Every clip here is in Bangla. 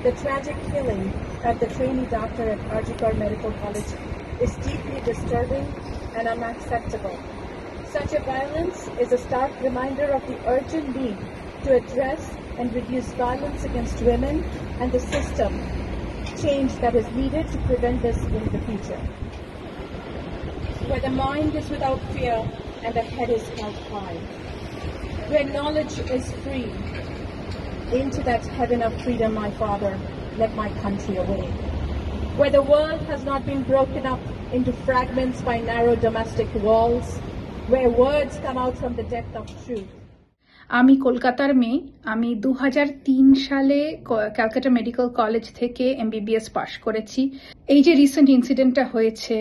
The tragic killing of the trainee doctor at Arjikar Medical College is deeply disturbing and unacceptable. Such a violence is a stark reminder of the urgent need to address and reduce violence against women and the system change that is needed to prevent this in the future. Where the mind is without fear and the head is held high. Where knowledge is free, into that heaven of freedom, my Father, let my country away. Where the world has not been broken up into fragments by narrow domestic walls, where words come out from the depth of truth. আমি কলকাতার মেয়ে। আমি 2003 সালে ক্যালকাটা মেডিকেল কলেজ থেকে MBBS পাশ করেছি। এই যে রিসেন্ট ইনসিডেন্টটা হয়েছে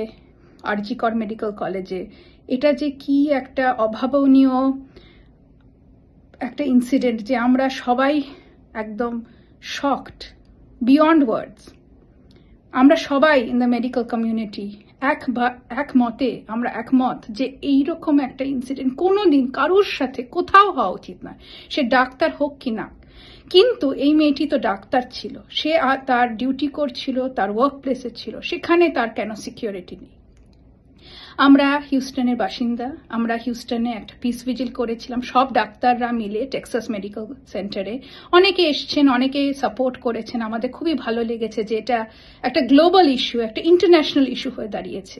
আরজিকর মেডিকেল কলেজে, এটা যে কি একটা অভাবনীয় একটা ইনসিডেন্ট, যে আমরা সবাই একদম শকড বিয়ন্ড ওয়ার্ডস। আমরা সবাই ইন দ্য মেডিকেল কমিউনিটি আমরা একমত যে এইরকম একটা ইনসিডেন্ট কোনোদিন কারোর সাথে কোথাও হওয়া উচিত নয়, সে ডাক্তার হোক কি না। কিন্তু এই মেয়েটি তো ডাক্তার ছিল, সে তার ডিউটি করছিল, তার ওয়ার্ক প্লেসে ছিল, সেখানে তার কেন সিকিউরিটি নেই? আমরা হিউস্টনের বাসিন্দা, আমরা হিউস্টনে একটা পিস ভিজিল করেছিলাম সব ডাক্তাররা মিলে টেক্সাস মেডিকেল সেন্টারে। অনেকে এসছেন, অনেকে সাপোর্ট করেছেন, আমাদের খুবই ভালো লেগেছে যে এটা একটা গ্লোবাল ইস্যু, একটা ইন্টারন্যাশনাল ইস্যু হয়ে দাঁড়িয়েছে।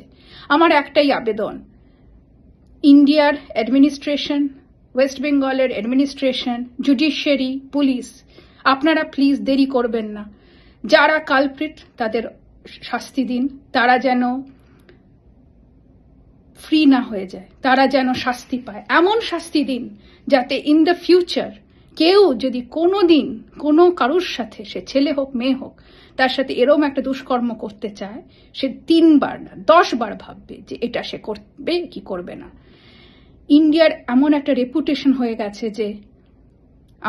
আমার একটাই আবেদন, ইন্ডিয়ার অ্যাডমিনিস্ট্রেশন, ওয়েস্ট বেঙ্গলের অ্যাডমিনিস্ট্রেশন, জুডিশিয়ারি, পুলিশ, আপনারা প্লিজ দেরি করবেন না। যারা কালপ্রিট তাদের শাস্তি দিন, তারা যেন ফ্রি না হয়ে যায়, তারা যেন শাস্তি পায়। এমন শাস্তি দিন যাতে ইন দ্য ফিউচার কেউ যদি কোনোদিন কোনো কারোর সাথে, সে ছেলে হোক মেয়ে হোক, তার সাথে এরকম একটা দুষ্কর্ম করতে চায়, সে 3 বার না 10 বার ভাববে যে এটা সে করবে কি করবে না। ইন্ডিয়ার এমন একটা রেপুটেশন হয়ে গেছে যে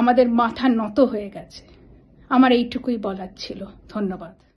আমাদের মাথা নত হয়ে গেছে। আমার এইটুকুই বলার ছিল। ধন্যবাদ।